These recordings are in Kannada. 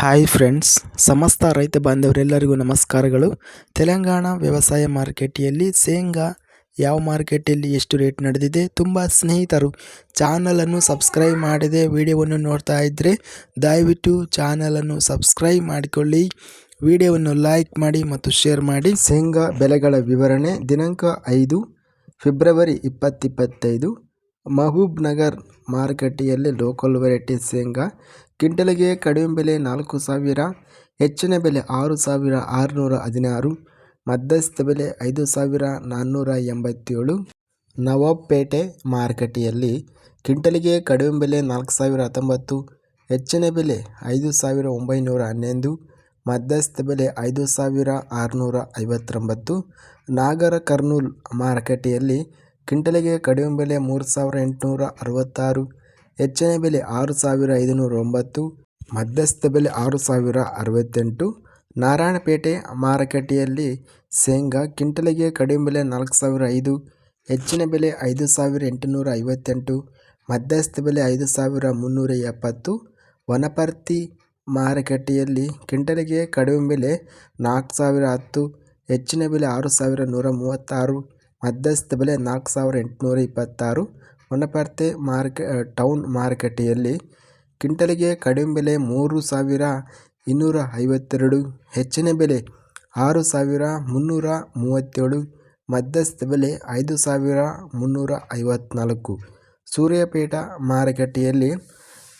ಹಾಯ್ ಫ್ರೆಂಡ್ಸ್, ಸಮಸ್ತ ರೈತ ಬಾಂಧವರೆಲ್ಲರಿಗೂ ನಮಸ್ಕಾರಗಳು. ತೆಲಂಗಾಣ ವ್ಯವಸಾಯ ಮಾರುಕಟ್ಟೆಯಲ್ಲಿ ಶೇಂಗಾ ಯಾವ ಮಾರುಕಟ್ಟೆಯಲ್ಲಿ ಎಷ್ಟು ರೇಟ್ ನಡೆದಿದೆ? ತುಂಬ ಸ್ನೇಹಿತರು ಚಾನಲನ್ನು ಸಬ್ಸ್ಕ್ರೈಬ್ ಮಾಡದೆ ವಿಡಿಯೋವನ್ನು ನೋಡ್ತಾ ಇದ್ದರೆ ದಯವಿಟ್ಟು ಚಾನಲನ್ನು ಸಬ್ಸ್ಕ್ರೈಬ್ ಮಾಡಿಕೊಳ್ಳಿ, ವಿಡಿಯೋವನ್ನು ಲೈಕ್ ಮಾಡಿ ಮತ್ತು ಶೇರ್ ಮಾಡಿ. ಶೇಂಗಾ ಬೆಲೆಗಳ ವಿವರಣೆ ದಿನಾಂಕ 5 ಫೆಬ್ರವರಿ 2025. ಮಹಬೂಬ್ ನಗರ್ ಮಾರುಕಟ್ಟೆಯಲ್ಲಿ ಲೋಕಲ್ ವೆರೈಟಿ ಶೇಂಗಾ ಕ್ವಿಂಟಲ್ಗೆ ಕಡಿಮೆ ಬೆಲೆ 4,000, ಹೆಚ್ಚಿನ ಬೆಲೆ 6,616, ಮಧ್ಯಸ್ಥ ಬೆಲೆ 5,487. ನವಾಬಪೇಟೆ ಮಾರುಕಟ್ಟೆಯಲ್ಲಿ ಕ್ವಿಂಟಲ್ಗೆ ಕಡಿಮೆ ಬೆಲೆ 4,019, ಹೆಚ್ಚಿನ ಬೆಲೆ 5,911, ಮಧ್ಯಸ್ಥ ಬೆಲೆ 5,659. ನಾಗರ ಕರ್ನೂಲ್ ಮಾರುಕಟ್ಟೆಯಲ್ಲಿ ಕ್ವಿಂಟಲ್ಗೆ ಕಡಿಮೆ ಬೆಲೆ 3,866, ಹೆಚ್ಚಿನ ಬೆಲೆ 6,509, ಮಧ್ಯಸ್ಥ ಬೆಲೆ 6,068. ನಾರಾಯಣಪೇಟೆ ಮಾರುಕಟ್ಟೆಯಲ್ಲಿ ಶೇಂಗಾ ಕ್ವಿಂಟಲ್ಗೆ ಕಡಿಮೆ ಬೆಲೆ 4,005, ಹೆಚ್ಚಿನ ಬೆಲೆ 5,858, ಮಧ್ಯಸ್ಥ ಬೆಲೆ 5,370. ವನಪರ್ತಿ ಮಾರುಕಟ್ಟೆಯಲ್ಲಿ ಕ್ವಿಂಟಲ್ಗೆ ಕಡಿಮೆ ಬೆಲೆ 4,010, ಹೆಚ್ಚಿನ ಬೆಲೆ 6,136, ಮಧ್ಯಸ್ಥ ಬೆಲೆ 4,826. ವನಪರ್ತಿ ಟೌನ್ ಮಾರುಕಟ್ಟೆಯಲ್ಲಿ ಕ್ವಿಂಟಲ್ಗೆ ಕಡಿಮೆ ಬೆಲೆ 3,252, ಹೆಚ್ಚಿನ ಬೆಲೆ 6,337, ಮಧ್ಯಸ್ಥ ಬೆಲೆ 5,354. ಸೂರ್ಯಾಪೇಟ ಮಾರುಕಟ್ಟೆಯಲ್ಲಿ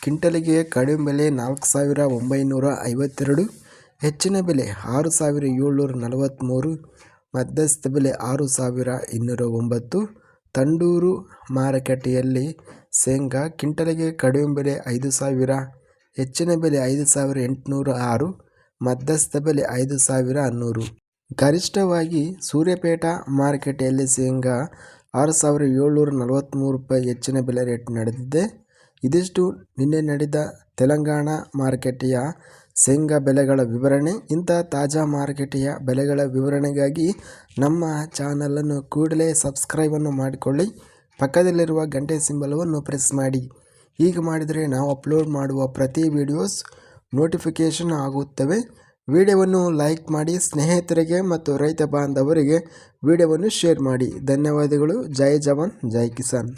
ಕ್ವಿಂಟಲ್ಗೆ ಕಡಿಮೆ ಬೆಲೆ 4,952, ಹೆಚ್ಚಿನ ಬೆಲೆ 6,743, ಮಧ್ಯಸ್ಥ ಬೆಲೆ 6,209. ತಂಡೂರು ಮಾರುಕಟ್ಟೆಯಲ್ಲಿ ಶೇಂಗಾ ಕ್ವಿಂಟಲ್ಗೆ ಕಡಿಮೆ ಬೆಲೆ 5,000, ಹೆಚ್ಚಿನ ಬೆಲೆ 5,806, ಮಧ್ಯಸ್ಥ ಬೆಲೆ 5,100. ಗರಿಷ್ಠವಾಗಿ ಸೂರ್ಯಾಪೇಟ ಮಾರುಕಟ್ಟೆಯಲ್ಲಿ ಶೇಂಗಾ 6,743 ರೂಪಾಯಿ ಹೆಚ್ಚಿನ ಬೆಲೆ ರೇಟ್ ನಡೆದಿದೆ. ಇದಿಷ್ಟು ನಿನ್ನೆ ನಡೆದ ತೆಲಂಗಾಣ ಮಾರುಕಟ್ಟೆಯ ಶೇಂಗಾ ಬೆಲೆಗಳ ವಿವರಣೆ. ಇಂಥ ತಾಜಾ ಮಾರುಕಟ್ಟೆಯ ಬೆಲೆಗಳ ವಿವರಣೆಗಾಗಿ ನಮ್ಮ ಚಾನಲನ್ನು ಕೂಡಲೇ ಸಬ್ಸ್ಕ್ರೈಬನ್ನು ಮಾಡಿಕೊಳ್ಳಿ, ಪಕ್ಕದಲ್ಲಿರುವ ಗಂಟೆ ಸಿಂಬಲವನ್ನು ಪ್ರೆಸ್ ಮಾಡಿ. ಹೀಗೆ ಮಾಡಿದರೆ ನಾವು ಅಪ್ಲೋಡ್ ಮಾಡುವ ಪ್ರತಿ ವಿಡಿಯೋಸ್ ನೋಟಿಫಿಕೇಷನ್ ಆಗುತ್ತವೆ. ವಿಡಿಯೋವನ್ನು ಲೈಕ್ ಮಾಡಿ, ಸ್ನೇಹಿತರಿಗೆ ಮತ್ತು ರೈತ ಬಾಂಧವರಿಗೆ ವಿಡಿಯೋವನ್ನು ಶೇರ್ ಮಾಡಿ. ಧನ್ಯವಾದಗಳು. ಜೈ ಜವಾನ್, ಜೈ ಕಿಸಾನ್.